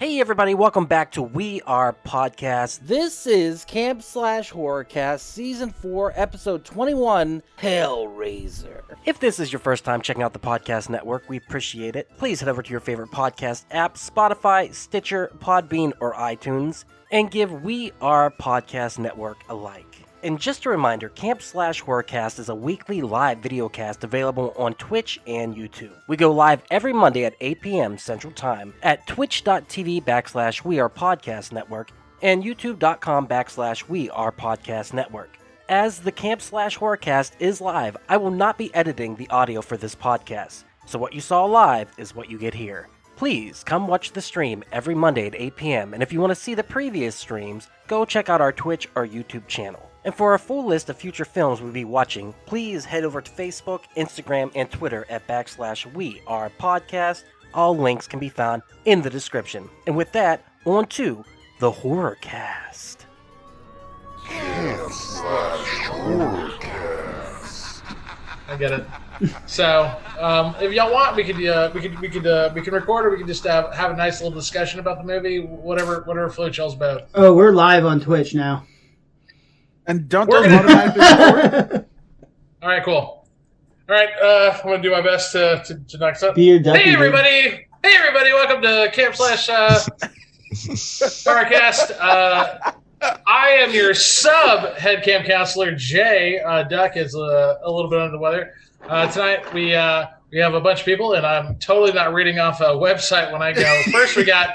Hey everybody, welcome back to We Are Podcast. This is Camp Slash Horrorcast, Season 4, Episode 21, Hellraiser. If this is your first time checking out the podcast network, we appreciate it. Please head over to your favorite podcast app, Spotify, Stitcher, Podbean, or iTunes, and give We Are Podcast Network a like. And just a reminder, Camp Slash Horrorcast is a weekly live videocast available on Twitch and YouTube. We go live every Monday at 8 p.m. Central Time at twitch.tv/WeArePodcastNetwork and youtube.com/WeArePodcastNetwork. As the Camp Slash Horrorcast is live, I will not be editing the audio for this podcast. So what you saw live is what you get here. Please come watch the stream every Monday at 8 p.m. And if you want to see the previous streams, go check out our Twitch or YouTube channel. And for a full list of future films we'll be watching, please head over to Facebook, Instagram, and Twitter at /WeArePodcast. All links can be found in the description. And with that, on to the Horrorcast. I get it. So, if y'all want, we can record, or we can just have a nice little discussion about the movie. Whatever floats y'all's boat. Oh, we're live on Twitch now. And don't those automatically record? All right, cool. All right, I'm gonna do my best to knock this up. Hey everybody! Welcome to Camp Slash Horrorcast. I am your sub head camp counselor, Jay. Duck is a little bit under the weather. Tonight we have a bunch of people, and I'm totally not reading off a website when I go. First, we got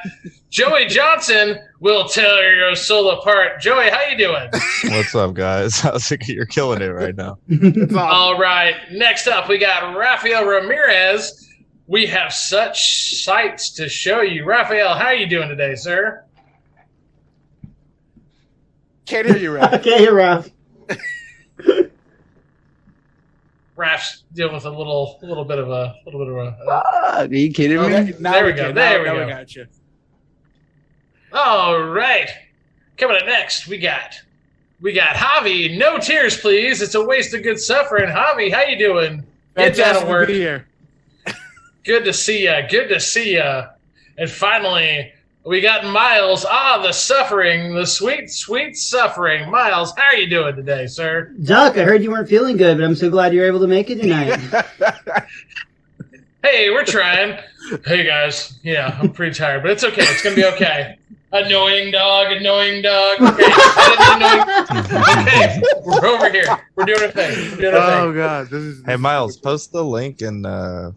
Joey Johnson. Will tear your soul apart. Joey, how you doing? What's up, guys? I was thinking you're killing it right now. All right. Next up, we got Rafael Ramirez. We have such sights to show you. Rafael, how are you doing today, sir? Can't hear you, Ralph. Okay, here, Ralph. Raf's dealing with a little bit of a. Are you kidding me? There we go. There we go. We got you. All right. Coming up next, we got Javi. No tears, please. It's a waste of good suffering. Javi, how you doing? Get down to work. Be here. Good to see ya. Good to see ya. And finally, we got Miles. The suffering, the sweet, sweet suffering. Miles, how are you doing today, sir? Duck, I heard you weren't feeling good, but I'm so glad you're able to make it tonight. Hey, we're trying. Hey, guys. Yeah, I'm pretty tired, but it's okay. It's going to be okay. Annoying dog. Okay. Okay, we're over here. We're doing a thing. Oh, God. Hey, Miles, post the link in the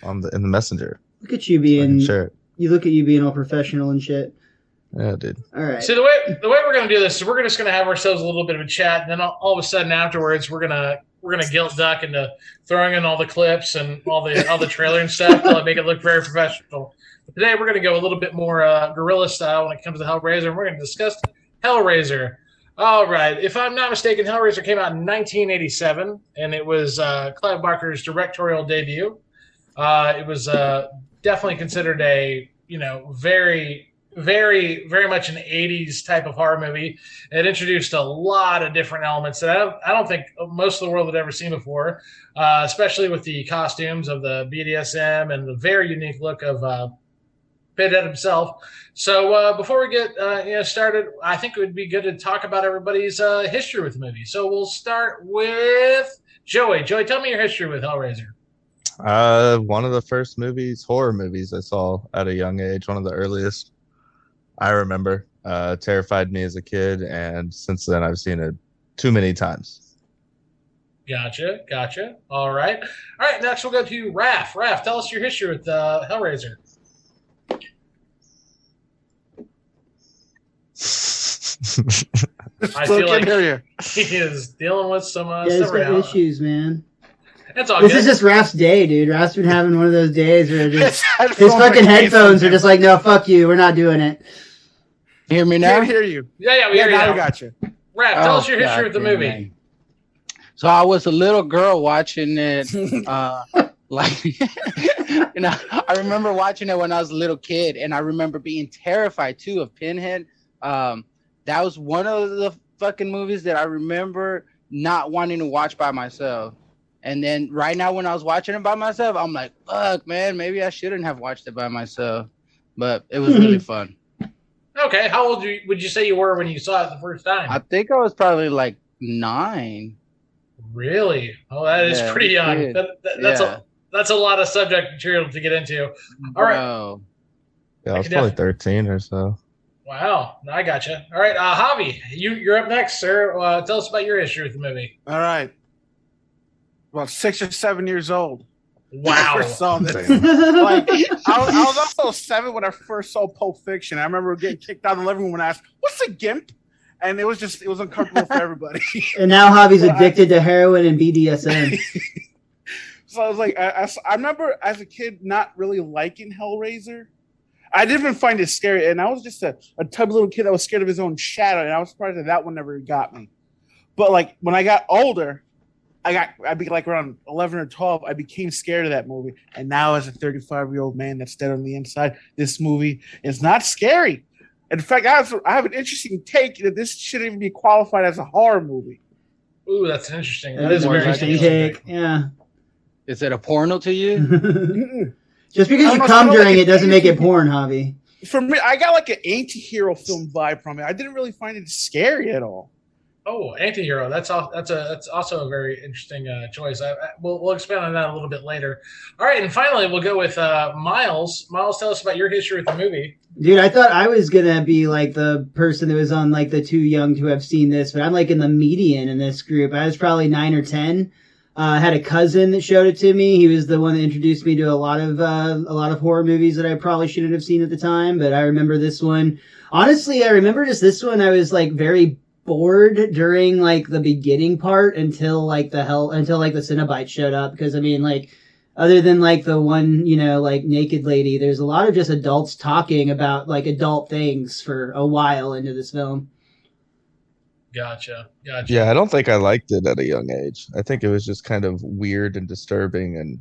messenger. Look at you being. Sure. You look at you being all professional and shit. Yeah, dude. All right. See, the way we're going to do this is we're just going to have ourselves a little bit of a chat, and then all of a sudden afterwards we're gonna guilt Duck into throwing in all the clips and all the trailer and stuff to make it look very professional. But today we're going to go a little bit more guerrilla style when it comes to Hellraiser, and we're going to discuss Hellraiser. All right. If I'm not mistaken, Hellraiser came out in 1987, and it was Clive Barker's directorial debut. It was definitely considered a very, very, very much an 80s type of horror movie. It introduced a lot of different elements that I don't think most of the world had ever seen before, especially with the costumes of the BDSM and the very unique look of Pinhead himself. So before we get started, I think it would be good to talk about everybody's history with the movie. So we'll start with Joey. Joey, tell me your history with Hellraiser. One of the first horror movies I saw at a young age, one of the earliest I remember. Terrified me as a kid, and since then I've seen it too many times. Gotcha. All right. Next we'll go to Raph. Raph, tell us your history with Hellraiser. I feel like he is dealing with some he's got issues, man. That's all this good. is just Raph's day, dude. Raph's been having one of those days where just, his fucking headphones are just like, no, fuck you, we're not doing it. Hear me now? Can't hear you. Yeah, we hear you now. I got you. Raph, tell us your history with the movie. Man. So I was a little girl watching it. I remember watching it when I was a little kid, and I remember being terrified too of Pinhead. That was one of the fucking movies that I remember not wanting to watch by myself. And then right now when I was watching it by myself, I'm like, fuck, man, maybe I shouldn't have watched it by myself. but it was really fun. Okay, how old would you say you were when you saw it the first time? I think I was probably like 9. Really? Oh, that is pretty young. That's a lot of subject material to get into. All right. Bro. Yeah, I was probably 13 or so. Wow, I gotcha. All right, Javi, you're up next, sir. Tell us about your history with the movie. All right. About 6 or 7 years old. Wow. When I first saw this. Like, I was also 7 when I first saw Pulp Fiction. I remember getting kicked out of the living room when I asked, "What's a GIMP?" And it was uncomfortable for everybody. And now Javi's addicted to heroin and BDSM. So I was like, I remember as a kid not really liking Hellraiser. I didn't even find it scary, and I was just a tubby little kid that was scared of his own shadow, and I was surprised that one never got me. But like when I got older, I'd be like around 11 or 12, I became scared of that movie. And now as a 35-year-old man that's dead on the inside, this movie is not scary. In fact, I have an interesting take that this shouldn't even be qualified as a horror movie. Ooh, that's interesting. That is a very interesting take. Yeah. Is it a porno to you? Just because you come during it doesn't make it porn, Javi. For me, I got like an anti-hero film vibe from it. I didn't really find it scary at all. Oh, anti-hero. That's also a very interesting choice. We'll expand on that a little bit later. All right, and finally, we'll go with Miles. Miles, tell us about your history with the movie. Dude, I thought I was gonna be like the person that was on like the too young to have seen this, but I'm like in the median in this group. I was probably 9 or 10. I had a cousin that showed it to me. He was the one that introduced me to a lot of horror movies that I probably shouldn't have seen at the time. But I remember this one. Honestly, I remember just this one. I was like very bored during like the beginning part until like the Cenobites showed up. Because I mean, like other than like the one, like naked lady, there's a lot of just adults talking about like adult things for a while into this film. Gotcha. Yeah, I don't think I liked it at a young age. I think it was just kind of weird and disturbing, and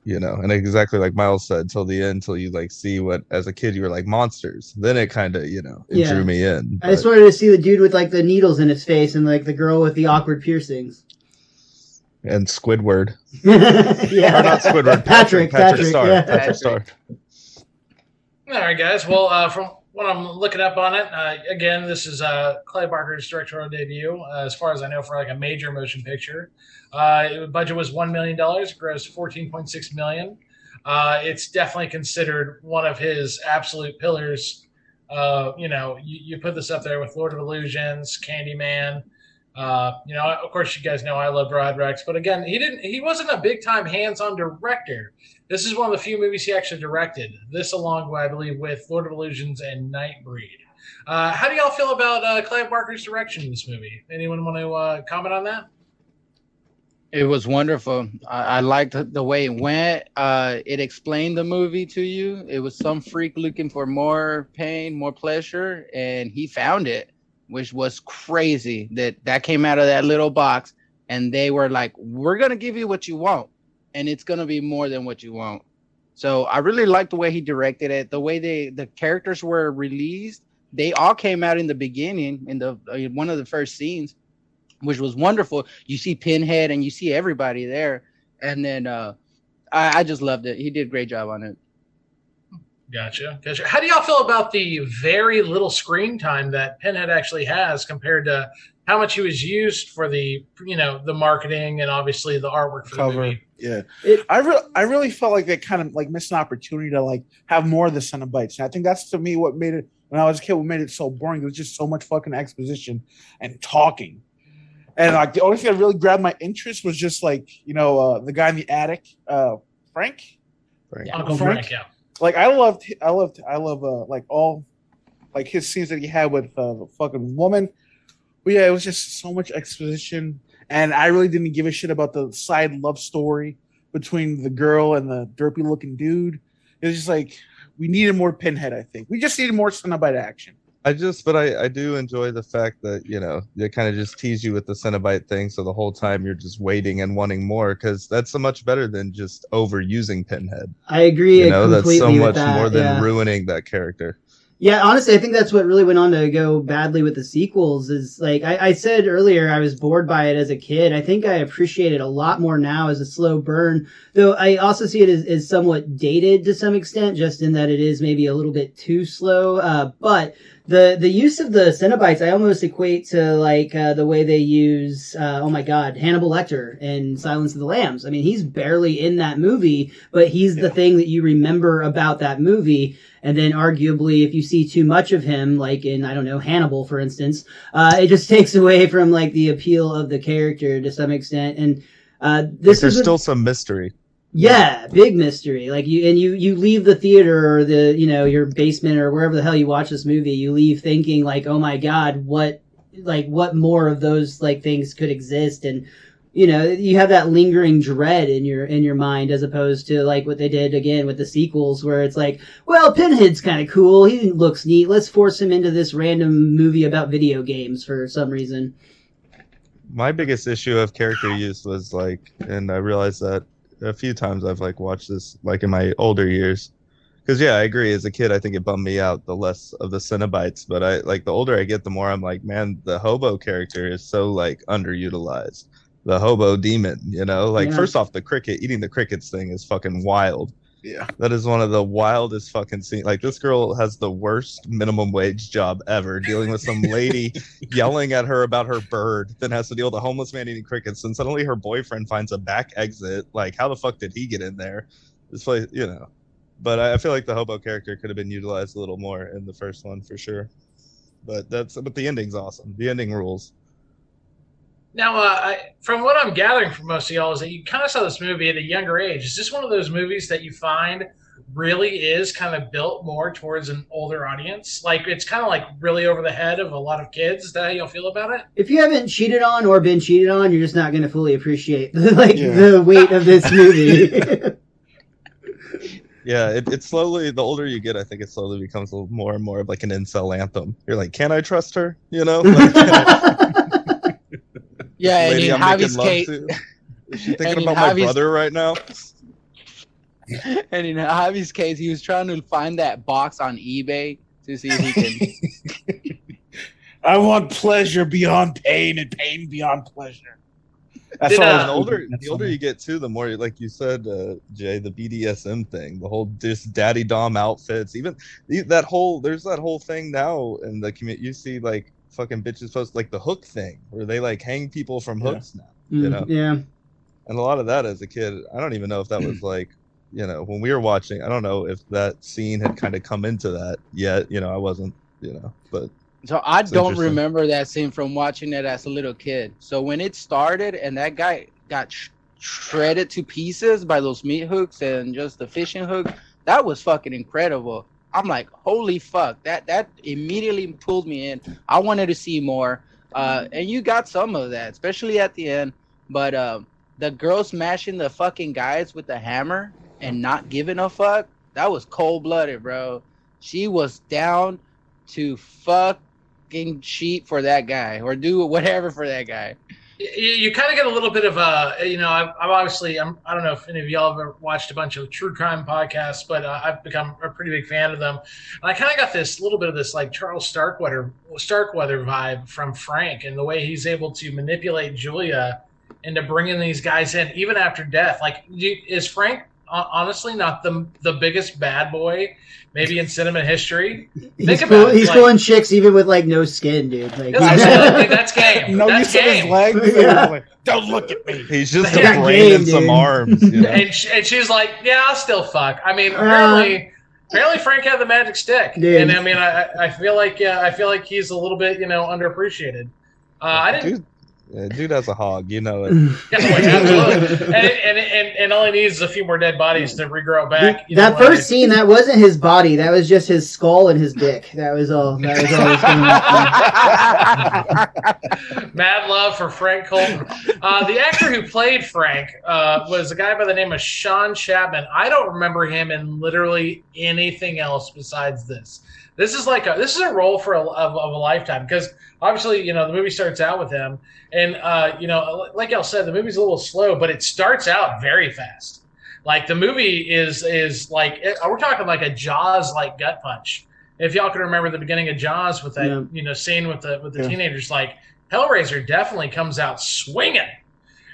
and exactly like Miles said, till the end, till you like see what as a kid you were like monsters. Then it kind of it drew me in. I just wanted to see the dude with like the needles in his face and like the girl with the awkward piercings. And Squidward. Yeah, or not Squidward. Patrick Star. Yeah. Patrick Star. All right, guys. Well, from what I'm looking up on it, again, this is Clive Barker's directorial debut, as far as I know, for like a major motion picture. Budget was $1 million, grossed $14.6 million. It's definitely considered one of his absolute pillars. You put this up there with Lord of Illusions, Candyman. Of course, you guys know I love Brad Rex, but again, he wasn't a big time hands-on director. This is one of the few movies he actually directed. This along, I believe, with Lord of Illusions and Nightbreed. How do y'all feel about Clive Barker's direction in this movie? Anyone want to comment on that? It was wonderful. I liked the way it went. It explained the movie to you. It was some freak looking for more pain, more pleasure, and he found it, which was crazy that came out of that little box, and they were like, we're going to give you what you want, and it's going to be more than what you want. So I really liked the way he directed it, the way the characters were released. They all came out in the beginning, in one of the first scenes, which was wonderful. You see Pinhead and you see everybody there. And then I just loved it. He did a great job on it. Gotcha. How do y'all feel about the very little screen time that Pinhead actually has compared to how much he was used for the marketing and obviously the artwork for the movie? Yeah. I really felt like they kind of like missed an opportunity to like have more of the Cenobites. And I think that's to me what made it, when I was a kid, what made it so boring. It was just so much fucking exposition and talking. And like the only thing that really grabbed my interest was just like, the guy in the attic, Frank. Uncle Frank, yeah. Like I love like all like his scenes that he had with the fucking woman. But yeah, it was just so much exposition, and I really didn't give a shit about the side love story between the girl and the derpy looking dude. It was just like we needed more Pinhead. I think we just needed more Cenobite action. I do enjoy the fact that, they kind of just tease you with the Cenobite thing. So the whole time you're just waiting and wanting more, because that's so much better than just overusing Pinhead. I agree. That's so completely much with that, more than ruining that character. Yeah, honestly, I think that's what really went on to go badly with the sequels is like I said earlier, I was bored by it as a kid. I think I appreciate it a lot more now as a slow burn, though I also see it as somewhat dated to some extent, just in that it is maybe a little bit too slow. But the use of the Cenobites, I almost equate to like the way they use, oh my God, Hannibal Lecter in Silence of the Lambs. I mean, he's barely in that movie, but he's the thing that you remember about that movie. And then arguably, if you see too much of him, like in, I don't know, Hannibal, for instance, it just takes away from like the appeal of the character to some extent. And this there's is still some mystery. Yeah, big mystery. Like you leave the theater or your basement or wherever the hell you watch this movie, you leave thinking like, oh my God, what more of those like things could exist? And you have that lingering dread in your mind, as opposed to like what they did again with the sequels, where it's like, well, Pinhead's kind of cool, he looks neat, let's force him into this random movie about video games for some reason. My biggest issue of character use was like, and I realized that a few times I've like watched this like in my older years, because I agree, as a kid I think it bummed me out the less of the Cenobites, but I like the older I get, the more I'm like, man, the hobo character is so like underutilized. The hobo demon, first off, the eating the crickets thing is fucking wild. Yeah, that is one of the wildest fucking scenes. Like, this girl has the worst minimum wage job ever, dealing with some lady yelling at her about her bird, then has to deal with a homeless man eating crickets, and suddenly her boyfriend finds a back exit. Like, how the fuck did he get in there? This place, But I feel like the hobo character could have been utilized a little more in the first one for sure. But the ending's awesome. The ending rules. Now, from what I'm gathering from most of y'all is that you kind of saw this movie at a younger age. Is this one of those movies that you find really is kind of built more towards an older audience? Like, it's kind of like really over the head of a lot of kids. Is that how y'all feel about it? If you haven't cheated on or been cheated on, you're just not going to fully appreciate the weight of this movie. Yeah, it slowly, the older you get, I think it slowly becomes more and more of like an incel anthem. You're like, can I trust her? Yeah, and in Javi's case, is she thinking about my brother right now? And in Javi's case, he was trying to find that box on eBay to see if he can. I want pleasure beyond pain and pain beyond pleasure. That's the older you get too, the more, like you said, Jay, the BDSM thing, the whole just daddy dom outfits, even there's that whole thing now in the community. You see like fucking bitches post like the hook thing where they like hang people from hooks now, Yeah. And a lot of that as a kid, I don't even know if that was like, when we were watching, I don't know if that scene had kind of come into that yet. I wasn't, but. So I don't remember that scene from watching it as a little kid. So when it started and that guy got shredded to pieces by those meat hooks and just the fishing hook, that was fucking incredible. I'm like, holy fuck, that immediately pulled me in. I wanted to see more, and you got some of that, especially at the end. But the girl smashing the fucking guys with the hammer and not giving a fuck, that was cold-blooded, bro. She was down to fucking cheat for that guy or do whatever for that guy. You kind of get a little bit of a, I'm obviously, I don't know if any of y'all have ever watched a bunch of true crime podcasts, but I've become a pretty big fan of them. And I kind of got this little bit of this like Charles Starkweather vibe from Frank, and the way he's able to manipulate Julia into bringing these guys in even after death. Like, is Frank honestly not the biggest bad boy maybe in cinema history? He's pulling chicks even with like no skin, dude. Like, that's game. No that's use of his legs. Yeah. Like, don't look at me. He's just a brain and some arms. And she's like, yeah, I'll still fuck. I mean, apparently Frank had the magic stick, dude. And I mean, I feel like he's a little bit Dude has a hog, it. Absolutely. And all he needs is a few more dead bodies to regrow back. That first scene, that wasn't his body. That was just his skull and his dick. That was all. That was all. Mad love for Frank Colton. The actor who played Frank was a guy by the name of Sean Chapman. I don't remember him in literally anything else besides this. This is a role for of a lifetime, because obviously, the movie starts out with him, and like y'all said, the movie's a little slow, but it starts out very fast. Like, the movie is like, we're talking like a Jaws like gut punch. if y'all can remember the beginning of Jaws with that scene with the teenagers, like Hellraiser definitely comes out swinging.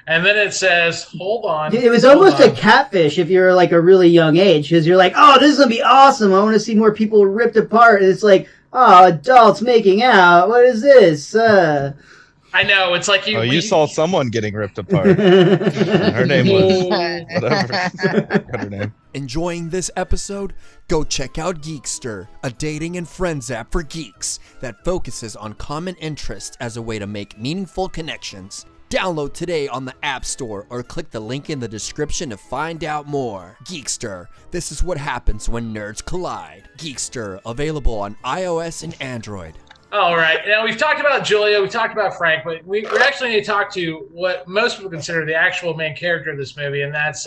And then it says, hold on. It was almost a catfish if you're like a really young age, because you're like, oh, this is going to be awesome. I want to see more people ripped apart. And it's like, oh, adults making out. What is this? I know. It's like you saw someone getting ripped apart. Her name was whatever. Got her name. Enjoying this episode? Go check out Geekster, a dating and friends app for geeks that focuses on common interests as a way to make meaningful connections. Download today on the App Store or click the link in the description to find out more. Geekster, this is what happens when nerds collide. Geekster, available on iOS and Android. All right. Now, we've talked about Julia, we've talked about Frank, but we actually need to talk to what most people consider the actual main character of this movie, and that's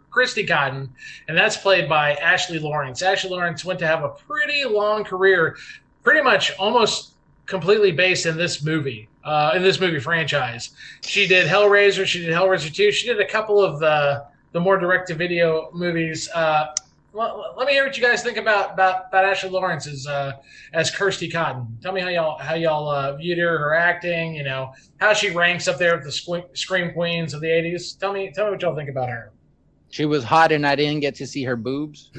Christy Cotton, and that's played by Ashley Lawrence. Ashley Lawrence went to have a pretty long career, pretty much almost completely based in this movie franchise. She did Hellraiser, she did Hellraiser 2, she did a couple of the more direct-to-video movies. Let me hear what you guys think about Ashley Lawrence as Kirsty Cotton. Tell me how y'all viewed her acting. How she ranks up there with the scream queens of the '80s. Tell me what y'all think about her. She was hot, and I didn't get to see her boobs.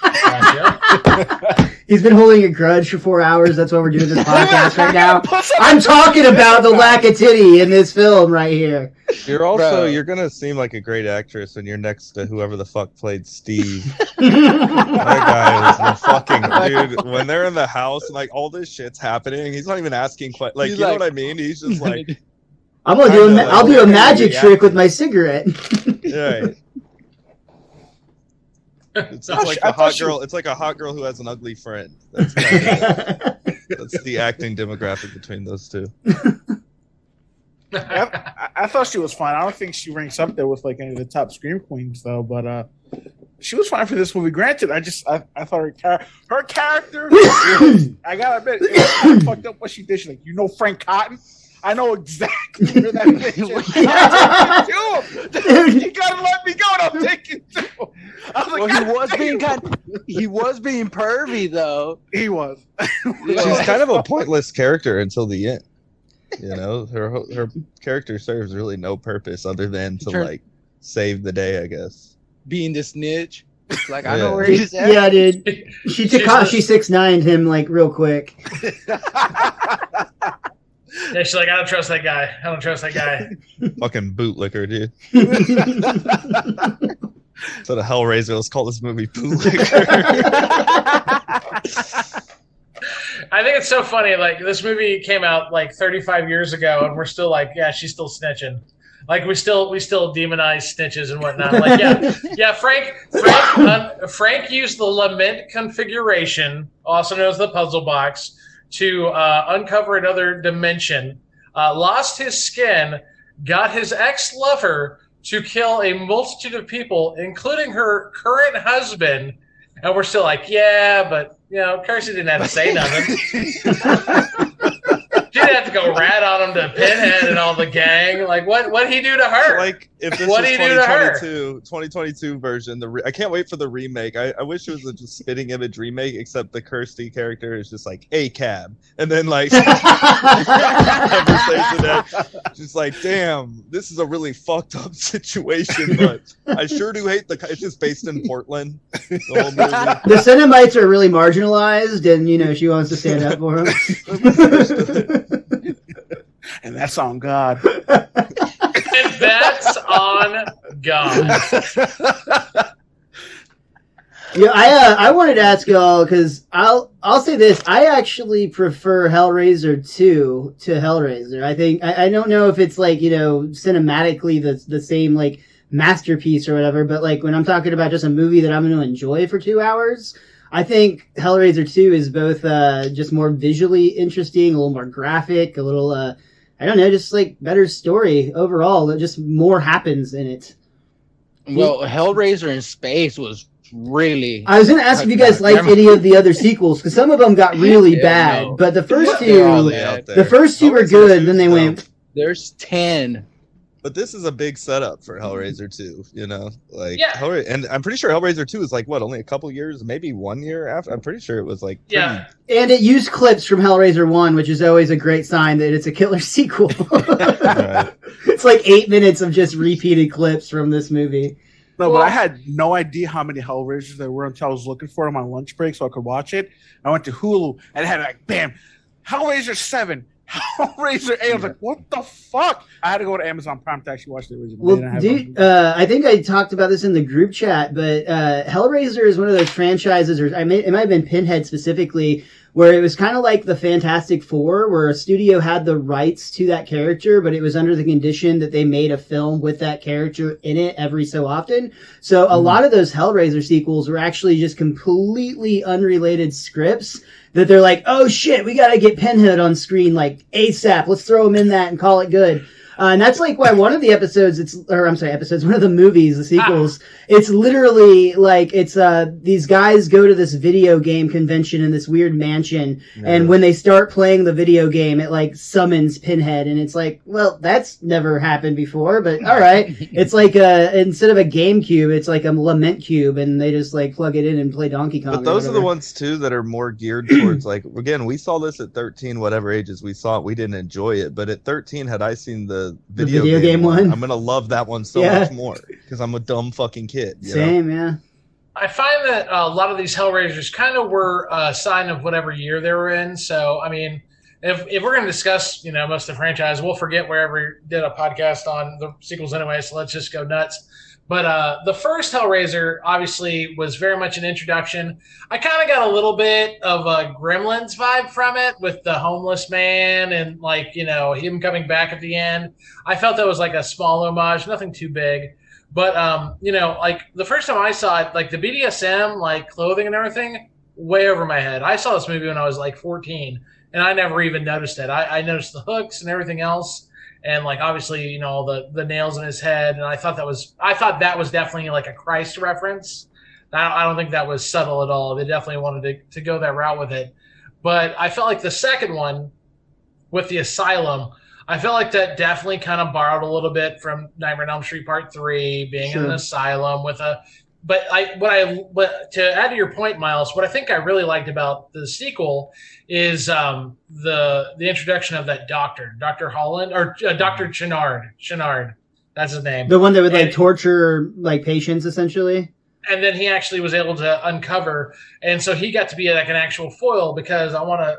Gotcha. He's been holding a grudge for 4 hours. That's why we're doing this podcast right now. I'm talking about the lack of titty in this film right here. You're gonna seem like a great actress when you're next to whoever the fuck played Steve. That guy is the fucking dude. When they're in the house and like all this shit's happening, he's not even asking questions. You know what I mean? He's just like, I'll do a magic trick with my cigarette. Right. It's like a hot girl. It's like a hot girl who has an ugly friend. That's the acting demographic between those two. I thought she was fine. I don't think she ranks up there with like any of the top scream queens though, but she was fine for this movie. Granted, I thought her character. I gotta admit, it fucked up what she did. She's like, Frank Cotton. I know exactly where that bitch is. You gotta let me go. And I'm taking two. He was being pervy though. He was. She's kind of a pointless character until the end. Her character serves really no purpose other than to like save the day, I guess. Being the snitch. Like I know where he's at. Yeah, dude. She 6'9"'d him like real quick. Yeah, she's like, I don't trust that guy. Fucking bootlicker, dude. Instead of Hellraiser, let's call this movie Bootlicker. I think it's so funny. Like, this movie came out like 35 years ago, and we're still like, yeah, she's still snitching. Like, we still demonize snitches and whatnot. Like, yeah. Frank used the lament configuration, also known as the puzzle box, to uncover another dimension, lost his skin, got his ex-lover to kill a multitude of people, including her current husband, and we're still like, yeah, but, Kirsty didn't have to say nothing. She didn't have to go rat on him to Pinhead and all the gang. Like, what'd he do to her? Like, if this was 2022 version, I can't wait for the remake. I wish it was a just spitting image remake, except the Kirsty character is just like, a cab. And then, like, just like, damn, this is a really fucked up situation, but I sure do hate it's just based in Portland. The whole movie. The Cenobites are really marginalized, and, she wants to stand up for them. And that's on God. And that's on God. Yeah, I wanted to ask y'all, because I'll say this: I actually prefer Hellraiser 2 to Hellraiser. I think I don't know if it's like cinematically the same like masterpiece or whatever, but like when I'm talking about just a movie that I'm going to enjoy for 2 hours, I think Hellraiser 2 is both just more visually interesting, a little more graphic, a little I don't know, just like better story overall. Just more happens in it. Well, Hellraiser in space was really. I was going to ask if you guys liked any of the other sequels, because some of them got really bad, no. but the first two were good. Then they went. There's 10. But this is a big setup for Hellraiser 2, you know? Like, Yeah. And I'm pretty sure Hellraiser 2 is like, what, only a couple years, maybe 1 year after? I'm pretty sure it was like, Yeah. And it used clips from Hellraiser 1, which is always a great sign that it's a killer sequel. Right. It's like 8 minutes of just repeated clips from this movie. No, but I had no idea how many Hellraisers there were until I was looking for them on my lunch break so I could watch it. I went to Hulu and it had like, bam, Hellraiser 7, Hellraiser 8. I was like, what the fuck? I had to go to Amazon Prime to actually watch the original. Well, dude, I think I talked about this in the group chat, but Hellraiser is one of those franchises, or it might have been Pinhead specifically, where it was kind of like the Fantastic Four, where a studio had the rights to that character, but it was under the condition that they made a film with that character in it every so often. So a lot of those Hellraiser sequels were actually just completely unrelated scripts that they're like, oh shit, we gotta get Pinhead on screen like ASAP. Let's throw him in that and call it good. And that's like why one of the episodes, one of the movies, the sequels, it's literally like, it's, these guys go to this video game convention in this weird mansion. Yeah. And when they start playing the video game, it like summons Pinhead. And it's like, well, that's never happened before, but all right. It's like, instead of a GameCube, it's like a Lament Cube, and they just like plug it in and play Donkey Kong. But those are the ones too that are more geared towards like, again, we saw this at 13, whatever ages we saw it, we didn't enjoy it. But at 13, had I seen the video game one, I'm gonna love that one so much more because I'm a dumb fucking kid. Same, yeah. I find that a lot of these Hellraisers kind of were a sign of whatever year they were in. So, I mean, if we're going to discuss, most of the franchise, we'll forget wherever we did a podcast on the sequels anyway. So let's just go nuts. But the first Hellraiser obviously was very much an introduction. I kind of got a little bit of a Gremlins vibe from it with the homeless man and like, him coming back at the end. I felt that was like a small homage, nothing too big. But, like the first time I saw it, like the BDSM, like clothing and everything, way over my head. I saw this movie when I was like 14 and I never even noticed it. I noticed the hooks and everything else. And like obviously, the nails in his head, and I thought that was definitely like a Christ reference. I don't think that was subtle at all. They definitely wanted to go that route with it. But I felt like the second one with the asylum, I felt like that definitely kind of borrowed a little bit from Nightmare on Elm Street Part 3, being in an asylum with a. But to add to your point, Miles, what I think I really liked about the sequel is the introduction of that doctor, Dr. Holland, or Dr. Chenard, that's his name. The one that would like torture like patients essentially. And then he actually was able to uncover, and so he got to be like an actual foil because I want to,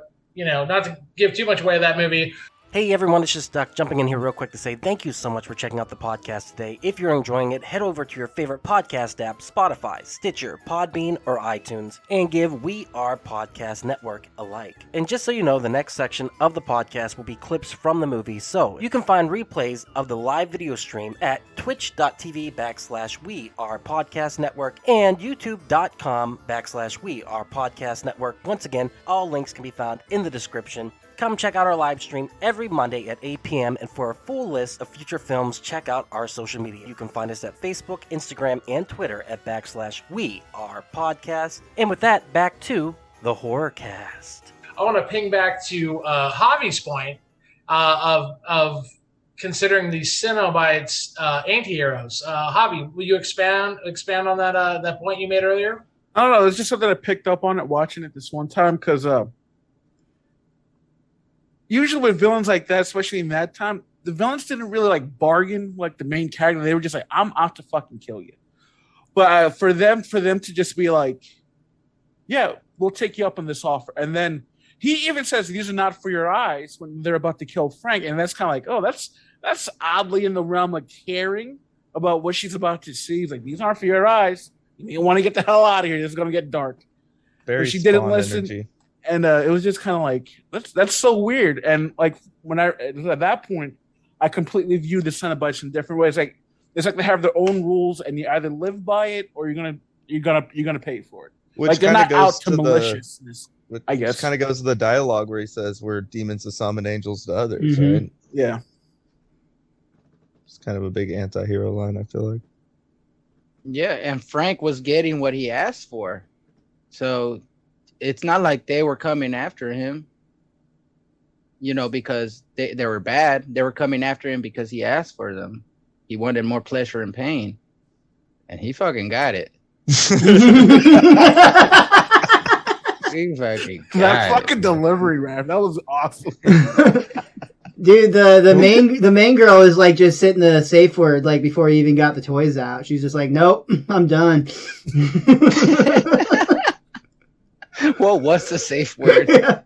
not to give too much away of that movie. Hey everyone, it's just Duck jumping in here real quick to say thank you so much for checking out the podcast today. If you're enjoying it, head over to your favorite podcast app, Spotify, Stitcher, Podbean, or iTunes, and give We Are Podcast Network a like. And just so you know, the next section of the podcast will be clips from the movie, so you can find replays of the live video stream at twitch.tv/We Are Podcast Network and youtube.com/We Are Podcast Network. Once again, all links can be found in the description. Come check out our live stream every Monday at 8 p.m. And for a full list of future films, check out our social media. You can find us at Facebook, Instagram, and Twitter at /We Are Podcast. And with that, back to the Horrorcast. I want to ping back to Javi's point of considering these Cenobites anti-heroes. Javi, will you expand on that point you made earlier? I don't know. It's just something I picked up on it watching it this one time because usually with villains like that, especially in that time, the villains didn't really like bargain like the main character. They were just like, I'm out to fucking kill you. But for them to just be like, yeah, we'll take you up on this offer. And then he even says these are not for your eyes when they're about to kill Frank. And that's kind of like, oh, that's oddly in the realm of caring about what she's about to see. He's like, these aren't for your eyes. You want to get the hell out of here. It's going to get dark. Very but she didn't listen. Energy. And it was just kind of like, that's so weird. And like at that point, I completely viewed the Cenobites in different ways. Like it's like they have their own rules, and you either live by it or you're gonna pay for it. Which like they're not out to maliciousness. I guess kind of goes to the dialogue where he says, "We're demons to some and angels to others." Mm-hmm. Right? Yeah. It's kind of a big anti-hero line, I feel like. Yeah, and Frank was getting what he asked for, so. It's not like they were coming after him, because they were bad. They were coming after him because he asked for them. he wanted more pleasure and pain, and he fucking got it. He fucking got That it, fucking man. delivery, man. That was awesome. Dude, the main girl is like just sitting the safe word like before he even got the toys out. She's just like, nope, I'm done. What was the safe word?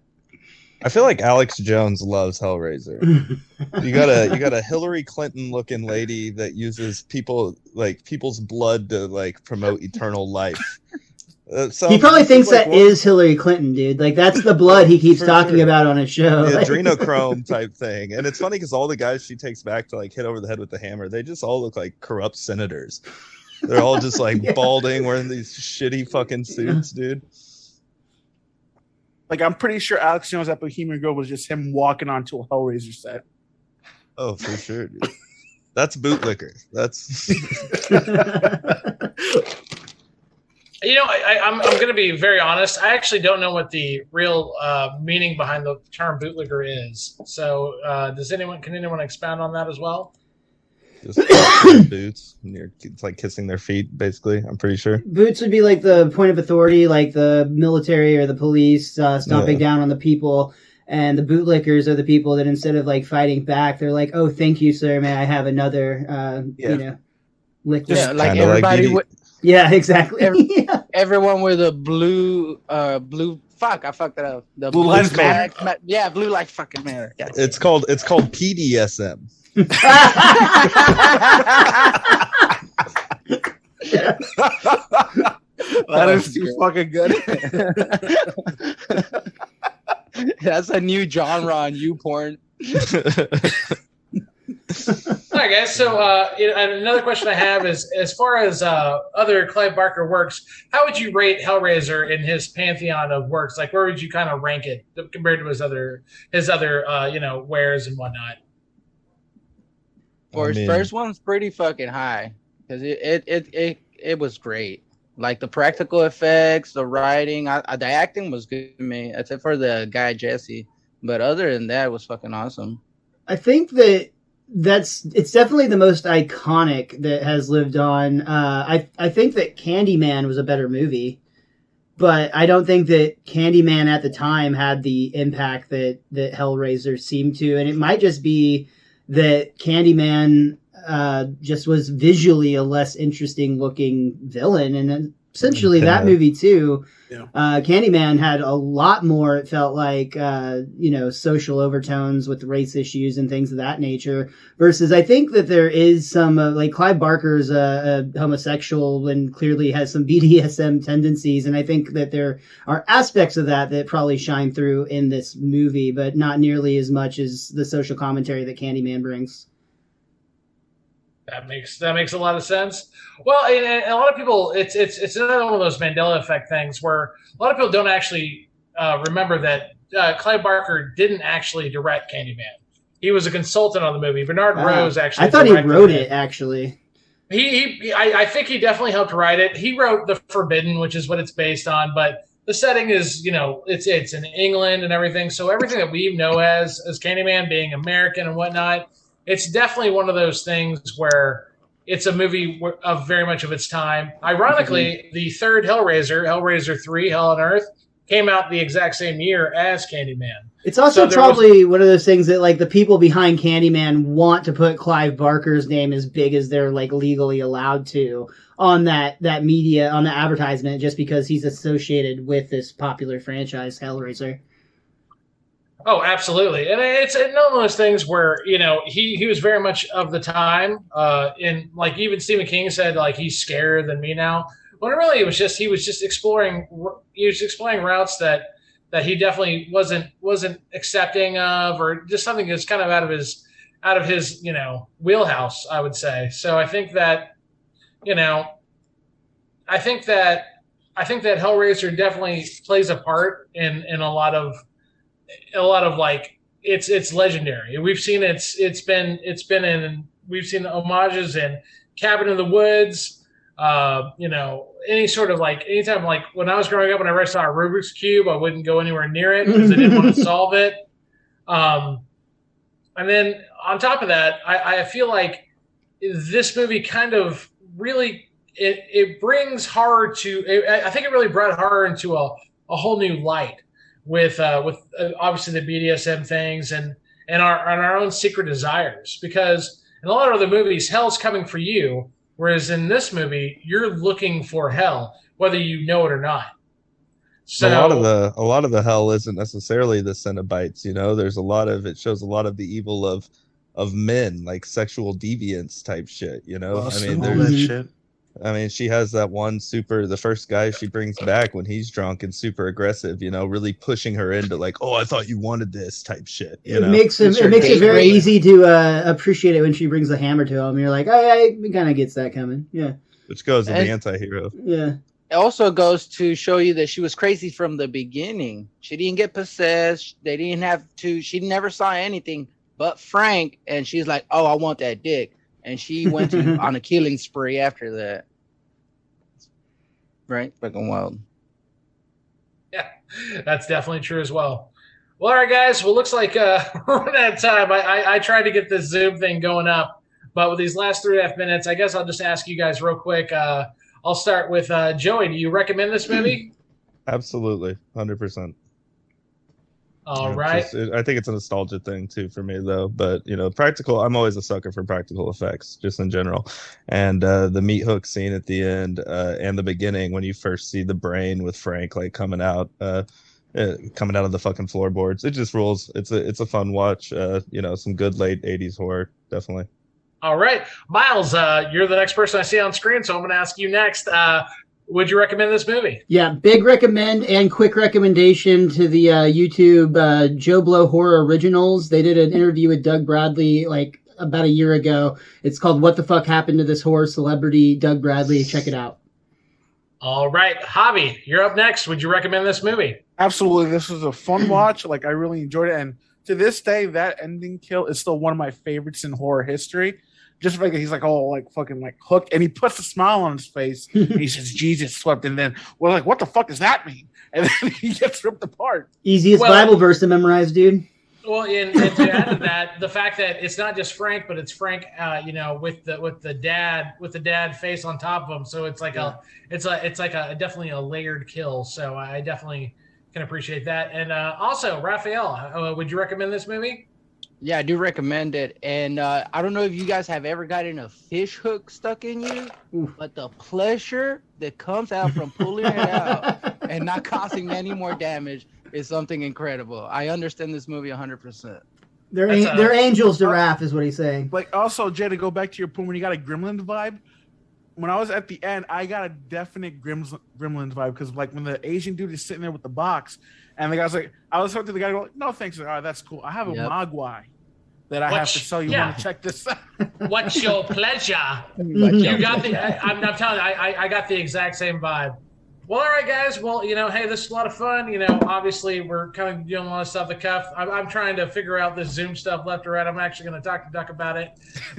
I feel like Alex Jones loves Hellraiser. You got a Hillary Clinton looking lady that uses people's blood to like promote eternal life. He probably thinks that is Hillary Clinton, dude. Like that's the blood he keeps talking about on his show. The Like, adrenochrome type thing. And it's funny because all the guys she takes back to like hit over the head with the hammer, they just all look like corrupt senators. They're all just like balding, wearing these shitty fucking suits, dude. Like, I'm pretty sure Alex Jones at Bohemian Grove was just him walking onto a Hellraiser set. Oh, for sure, dude. That's bootlicker. That's You know, I'm going to be very honest. I actually don't know what the real meaning behind the term bootlegger is. So, can anyone expound on that as well? just boots. It's like kissing their feet, basically. I'm pretty sure. Boots would be like the point of authority, like the military or the police stomping down on the people. And the bootlickers are the people that instead of like fighting back, they're like, "Oh, thank you, sir. May I have another?" Liquid. Yeah, like Kinda like everybody. BD. Yeah, exactly. Everyone with a blue. Fuck, I fucked that up. The Blue Lives Matter. Yeah, blue like fucking matter. Yes. It's called PDSM. That is too fucking good. That's a new genre on YouPorn. All right, guys. So, and another question I have is, as far as other Clive Barker works, how would you rate Hellraiser in his pantheon of works? Like, where would you kind of rank it compared to his other wares and whatnot? For his first one's pretty fucking high because it was great. Like the practical effects, the writing, the acting was good to me, except for the guy Jesse. But other than that, it was fucking awesome. I think it's definitely the most iconic that has lived on. I think that Candyman was a better movie, but I don't think that Candyman at the time had the impact that Hellraiser seemed to, and it might just be that Candyman just was visually a less interesting looking villain, and essentially that movie too. Yeah. Candyman had a lot more, it felt like, social overtones with race issues and things of that nature. Versus, I think that there is some, like Clive Barker's a homosexual and clearly has some BDSM tendencies, and I think that there are aspects of that probably shine through in this movie, but not nearly as much as the social commentary that Candyman brings. That makes a lot of sense. Well, and a lot of people, it's another one of those Mandela effect things where a lot of people don't actually remember that Clive Barker didn't actually direct Candyman. He was a consultant on the movie. Bernard Rose actually. I thought he wrote it actually. I think he definitely helped write it. He wrote The Forbidden, which is what it's based on, but the setting is, it's in England and everything. So everything that we know as Candyman being American and whatnot, it's definitely one of those things where it's a movie of very much of its time. Ironically, the third Hellraiser 3, Hell on Earth, came out the exact same year as Candyman. It's also probably one of those things that like the people behind Candyman want to put Clive Barker's name as big as they're like legally allowed to on that media, on the advertisement, just because he's associated with this popular franchise, Hellraiser. Oh, absolutely. And it's one of those things where, he was very much of the time. And like even Stephen King said, like, he's scarier than me now. When really he was just exploring routes that he definitely wasn't accepting of, or just something that's kind of out of his wheelhouse, I would say. So I think that Hellraiser definitely plays a part in a lot of like it's legendary. We've seen we've seen homages in Cabin in the Woods. Any sort of like anytime like when I was growing up, whenever I saw a Rubik's Cube, I wouldn't go anywhere near it because I didn't want to solve it. And then on top of that, I feel like this movie kind of really it brings horror to. I think it really brought horror into a whole new light with obviously the BDSM things and our own secret desires, because in a lot of other movies, hell's coming for you, whereas in this movie, you're looking for hell, whether you know it or not. So a lot of the hell isn't necessarily the Cenobites, you know. There's it shows a lot of the evil of men, like sexual deviance type shit, you know. I mean, there's that shit. I mean, she has that one the first guy she brings back when he's drunk and super aggressive, you know, really pushing her into like, oh, I thought you wanted this type shit. It makes it very easy to appreciate it when she brings the hammer to him. You're like, oh yeah, it kind of gets that coming. Yeah. Which goes to the anti-hero. Yeah. It also goes to show you that she was crazy from the beginning. She didn't get possessed. They didn't have to. She never saw anything but Frank, and she's like, oh, I want that dick. And she went on a killing spree after that. Right? Fucking wild. Yeah, that's definitely true as well. Well, all right, guys. Well, looks like we're running out of time. I tried to get this Zoom thing going up, but with these last 3.5 minutes, I guess I'll just ask you guys real quick. I'll start with Joey. Do you recommend this movie? Absolutely. 100%. All right. I think it's a nostalgia thing too for me though, but you know, I'm always a sucker for practical effects just in general. And the meat hook scene at the end and the beginning when you first see the brain with Frank like coming out of the fucking floorboards, it just rules. It's a fun watch. You know, some good late 80s horror, definitely. All right, Miles, you're the next person I see on screen, so I'm going to ask you next. Would you recommend this movie? Yeah, big recommend and quick recommendation to the YouTube Joe Blow Horror Originals. They did an interview with Doug Bradley like about a year ago. It's called What the Fuck Happened to This Horror Celebrity, Doug Bradley. Check it out. All right, Javi, you're up next. Would you recommend this movie? Absolutely. This was a fun watch. Like, I really enjoyed it. And to this day, that ending kill is still one of my favorites in horror history. Just like he's like, oh, like fucking like hooked, and he puts a smile on his face, and he says, "Jesus swept," and then we're like, "What the fuck does that mean?" And then he gets ripped apart. Easiest Bible verse to memorize, dude. Well, and to add to that, the fact that it's not just Frank, but it's Frank, you know, with the dad face on top of him. So it's like it's like a definitely a layered kill. So I definitely can appreciate that. And also, Raphael, would you recommend this movie? Yeah, I do recommend it. And I don't know if you guys have ever gotten a fish hook stuck in you, but the pleasure that comes out from pulling it out and not causing any more damage is something incredible. I understand this movie 100%. They're angels to Raph, is what he's saying. Like, also, Jay, to go back to your point when you got a Gremlin vibe, when I was at the end, I got a definite Gremlin vibe because, like, when the Asian dude is sitting there with the box, and the guy's like, I was talking to the guy, like, no, thanks. All right, that's cool. I have a Mogwai that I have to sell you. Want to check this out? What's your pleasure? You got I'm telling you, I got the exact same vibe. Well, all right, guys. Well, you know, hey, this is a lot of fun. You know, obviously, we're kind of doing a lot of stuff the cuff. I'm trying to figure out this Zoom stuff left or right. I'm actually going to talk to Duck about it.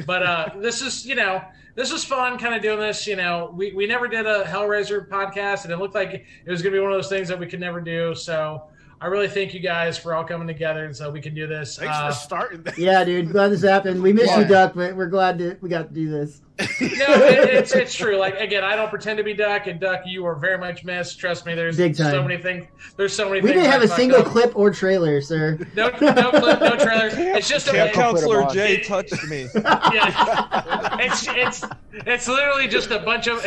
But this is fun kind of doing this. You know, we never did a Hellraiser podcast, and it looked like it was going to be one of those things that we could never do. So I really thank you guys for all coming together and so we can do this. Thanks for starting. Yeah, dude. Glad this happened. We missed you, Duck, but we're glad that we got to do this. No, it's true. Like, again, I don't pretend to be Duck, and Duck, you are very much missed. Trust me, there's so many things. There's so many things. We didn't have a single clip or trailer, sir. No clip, no trailer. It's just Counselor Jay touched me. Yeah, it's literally just a bunch of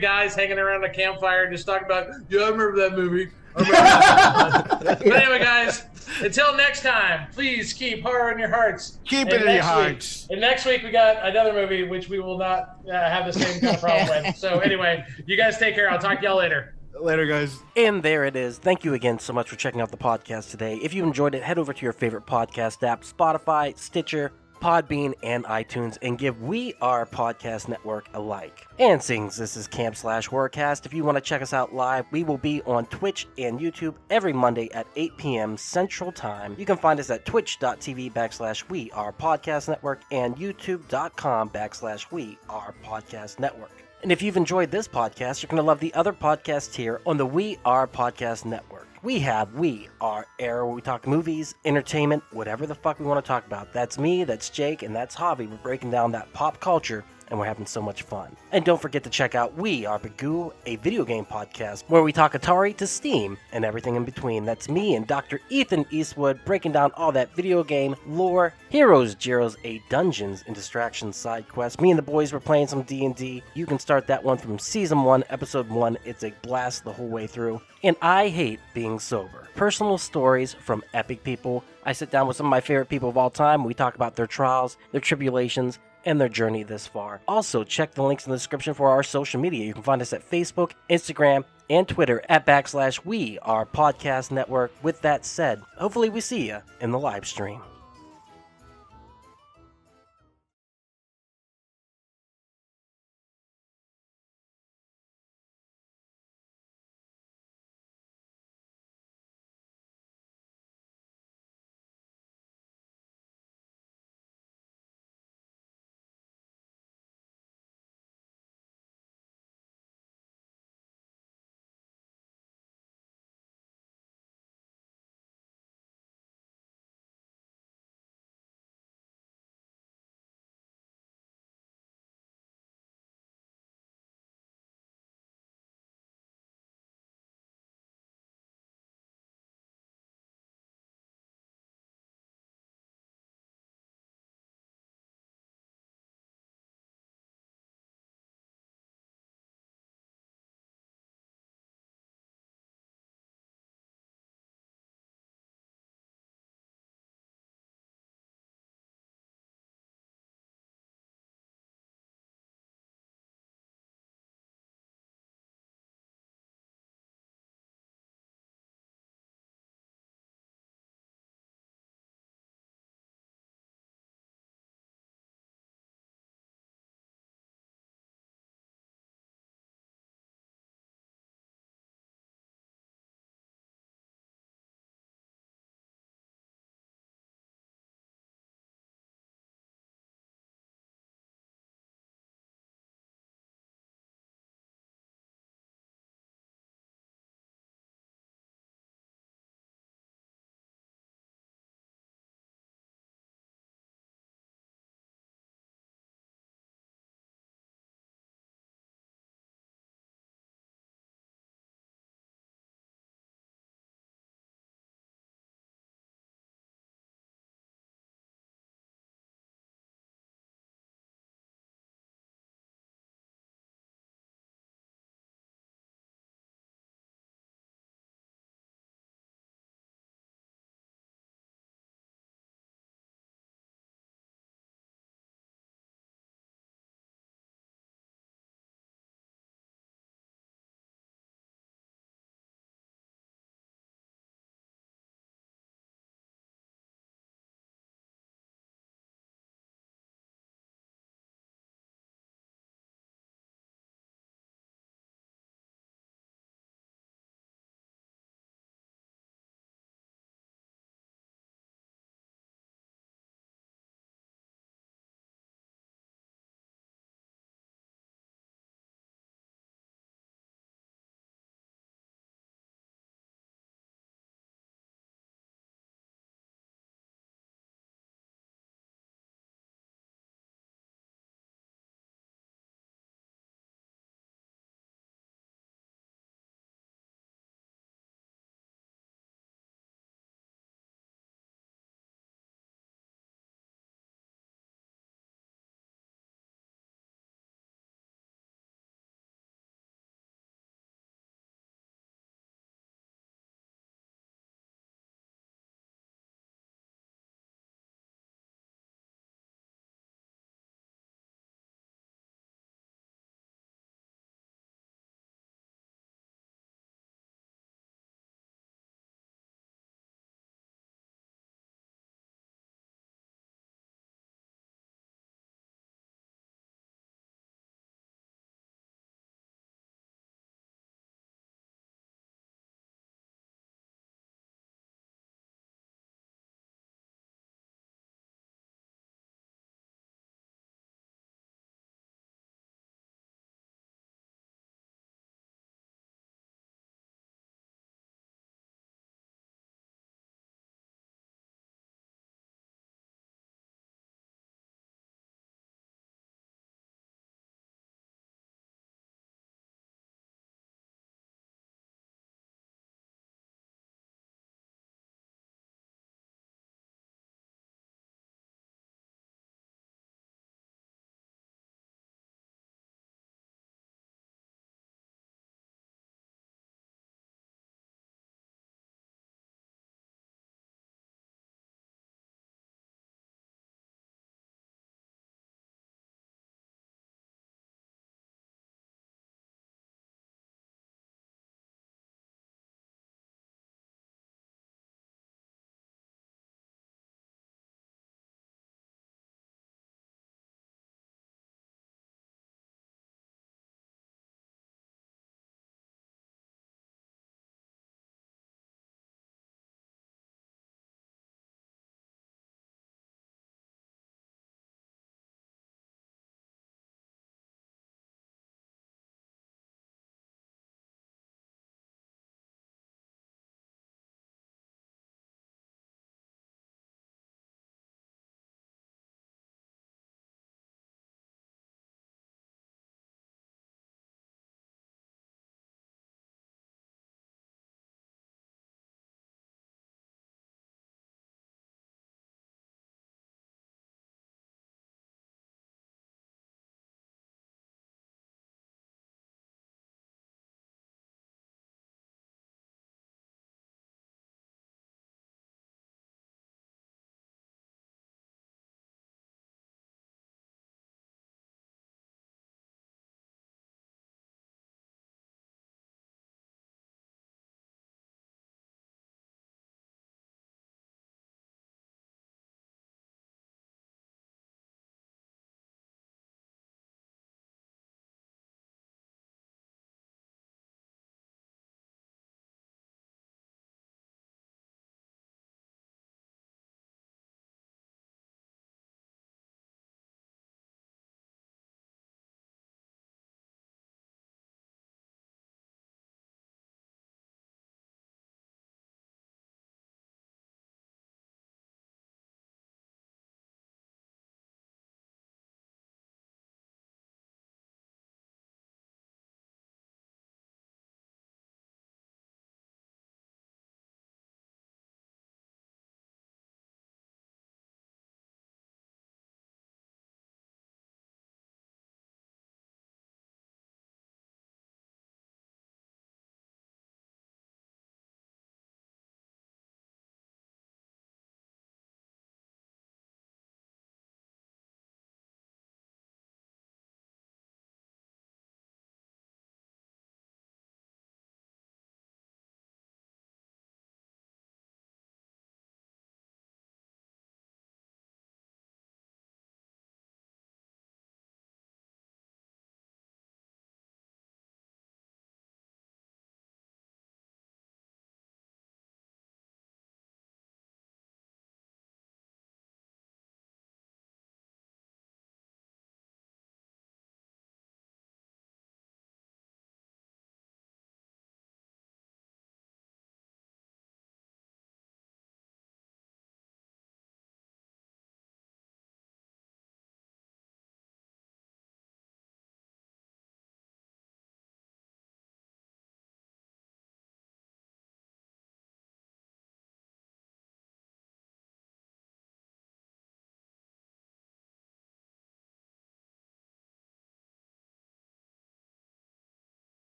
guys hanging around a campfire just talking about. Yeah, I remember that movie. But anyway, guys, until next time, please keep horror in your hearts. Keep it in your hearts. And next week we got another movie which we will not have the same kind of problem with. So anyway, you guys take care. I'll talk to y'all later. Later, guys. And there it is. Thank you again so much for checking out the podcast today. If you enjoyed it, head over to your favorite podcast app, Spotify, Stitcher, Podbean, and iTunes, and give We Are Podcast Network a like. And since this is Camp/Horrorcast, if you want to check us out live, we will be on Twitch and YouTube every Monday at 8 p.m. Central Time. You can find us at twitch.tv/We Are Podcast Network and youtube.com/We Are Podcast Network. And if you've enjoyed this podcast, you're going to love the other podcasts here on the We Are Podcast Network. we have We Are Air, where we talk movies, entertainment, whatever the fuck we want to talk about. That's me, that's Jake, and that's Javi. We're breaking down that pop culture, and we're having so much fun. And don't forget to check out We Are Bagu, a video game podcast, where we talk Atari to Steam and everything in between. That's me and Dr. Ethan Eastwood breaking down all that video game lore, heroes, Gyros, a dungeons and distractions side quest. Me and the boys were playing some D&D. You can start that one from Season 1, Episode 1. It's a blast the whole way through. And I hate being sober. Personal stories from epic people. I sit down with some of my favorite people of all time. We talk about their trials, their tribulations, and their journey this far. Also, check the links in the description for our social media. You can find us at Facebook, Instagram, and Twitter at /We Are Podcast Network. With that said, hopefully we see you in the live stream.